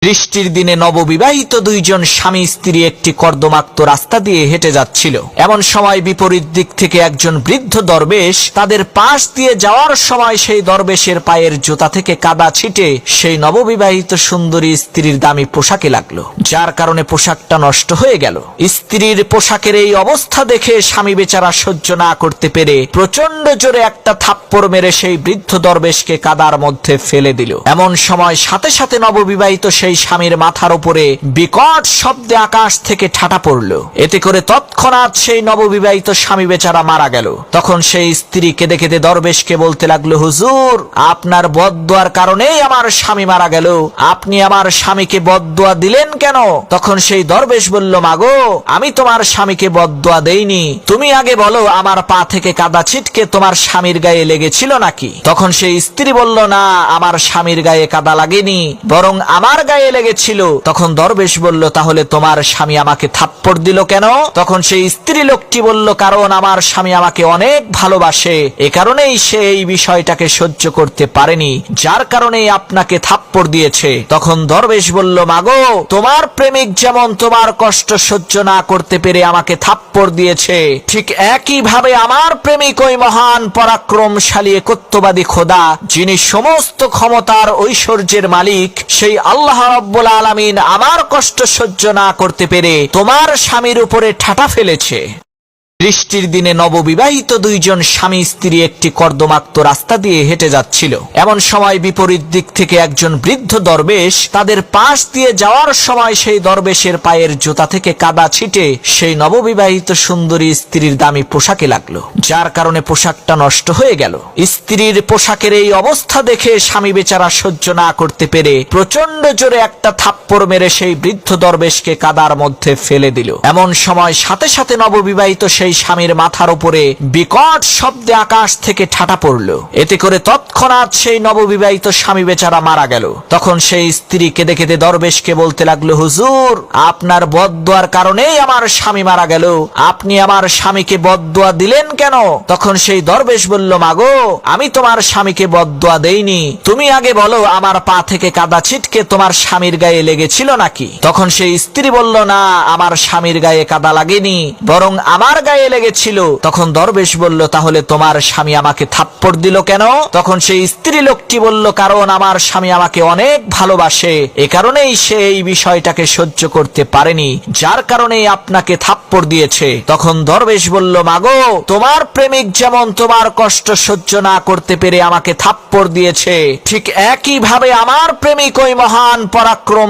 বৃষ্টির দিনে নববিবাহিত দুইজন স্বামী স্ত্রী একটি কর্দমাক্ত রাস্তা দিয়ে হেঁটে যাচ্ছিল। এমন সময় বিপরীত দিক থেকে একজন বৃদ্ধ দরবেশ তাদের পাশ দিয়ে যাওয়ার সময় সেই দরবেশের পায়ের জুতা থেকে কাদা ছিটে সেই নববিবাহিত সুন্দরী স্ত্রীর দামি পোশাকে লাগলো, যার কারণে পোশাকটা নষ্ট হয়ে গেল। স্ত্রীর পোশাকের এই অবস্থা দেখে স্বামী বেচারা সহ্য না করতে পেরে প্রচন্ড জোরে একটা থাপ্পড় মেরে সেই বৃদ্ধ দরবেশকে কাদার মধ্যে ফেলে দিল। এমন সময় সাথে সাথে নববিবাহিত সেই স্বামীর মাথার উপরে বিকট শব্দে আকাশ থেকে ঠাটা পড়ল। এতে করে তৎক্ষণাৎ সেই নববিবাহিত স্বামী বেচারা মারা গেল। তখন সেই স্ত্রী কেঁদে কেঁদে দরবেশকে বলতে লাগলো, হুজুর, আপনার বদদুয়ার কারণেই আমার স্বামী মারা গেল। আপনি আমার স্বামীকে বদদুয়া দিলেন কেন? তখন সেই দরবেশ বলল, মাগো, আমি তোমার স্বামীকে বদদুয়া দেইনি। তুমি আগে বলো, আমার পা থেকে কাদা ছিটকে তোমার স্বামীর গায়ে লেগেছিল নাকি? তখন সেই স্ত্রী বলল, না, আমার স্বামীর গায়ে কাদা লাগেনি, বরং আমার গায়ে লেগেছিল। তখন দরবেশ বলল, তাহলে তোমার স্বামী আমাকে থাপ্পড় দিল কেন? তখন সেই স্ত্রী লোকটি বলল, কারণ আমার স্বামী আমাকে অনেক ভালোবাসে, এ কারণেই সে এই বিষয়টাকে সহ্য করতে পারেনি, যার কারণেই আপনাকে থাপ্পড় দিয়েছে। তখন দরবেশ বলল, মাগো, তোমার প্রেমিক যেমন তোমার কষ্ট সহ্য না করতে পেরে আমাকে থাপ্পড় দিয়েছে, ঠিক একই ভাবে আমার প্রেমিক ওই মহান পরাক্রমশালী একত্ববাদী খোদা, যিনি সমস্ত ক্ষমতার ঐশ্বর্যের মালিক, সেই আল্লাহ রাব্বুল আলামিন আমার কষ্ট সহ্য না করতে পেরে তোমার স্বামীর উপরে ঠাটা ফেলেছে। বৃষ্টির দিনে নববিবাহিত দুইজন স্বামী স্ত্রী একটি কর্দমাক্ত রাস্তা দিয়ে হেঁটে যাচ্ছিল। এমন সময় বিপরীত দিক থেকে একজন বৃদ্ধ দরবেশ তাদের পাশ দিয়ে যাওয়ার সময় সেই দরবেশের পায়ের জুতা থেকে কাদা ছিটে সেই নববিবাহিত সুন্দরী স্ত্রীর দামি পোশাকে লাগলো, যার কারণে পোশাকটা নষ্ট হয়ে গেল। স্ত্রীর পোশাকের এই অবস্থা দেখে স্বামী বেচারা সহ্য না করতে পেরে প্রচন্ড জোরে একটা থাপ্পড় মেরে সেই বৃদ্ধ দরবেশকে কাদার মধ্যে ফেলে দিল। এমন সময় সাথে সাথে নববিবাহিত সেই স্বামীর মাথার উপরে বিকট শব্দে আকাশ থেকে ঠাটা পড়ল। এতে করে তৎক্ষণাৎ সেই নববিবাহিত স্বামী বেচারা মারা গেল। তখন সেই স্ত্রী কেঁদে কেঁদে দরবেশকে বলতে লাগলো, হুজুর, আপনার বদদুয়ার কারণেই আমার স্বামী মারা গেল। আপনি আমার স্বামীকে বদদুয়া দিলেন কেন? তখন সেই দরবেশ বলল, মাগো, আমি তোমার স্বামীকে বদদুয়া দেইনি। তুমি আগে বলো, আমার পা থেকে কাদা ছিটকে তোমার স্বামীর গায়ে লেগেছিল নাকি? তখন সেই স্ত্রী বলল, না, আমার স্বামীর গায়ে কাদা লাগেনি, বরং আমার গায়ে লেগেছিল। তখন দরবেশ বলল, তাহলে তোমার স্বামী আমাকে থাপ্পড় দিল কেন? তখন সেই স্ত্রী লোকটি বলল, কারণ আমার স্বামী আমাকে অনেক ভালোবাসে, এ কারণেই সে এই বিষয়টাকে সহ্য করতে পারেনি, যার কারণেই আপনাকে থাপ্পড় দিয়েছে। তখন দরবেশ বলল, মাগো, তোমার প্রেমিক যেমন তোমার কষ্ট সহ্য না করতে পেরে আমাকে থাপ্পড় দিয়েছে, ঠিক একই ভাবে আমার প্রেমিক ওই মহান পরাক্রম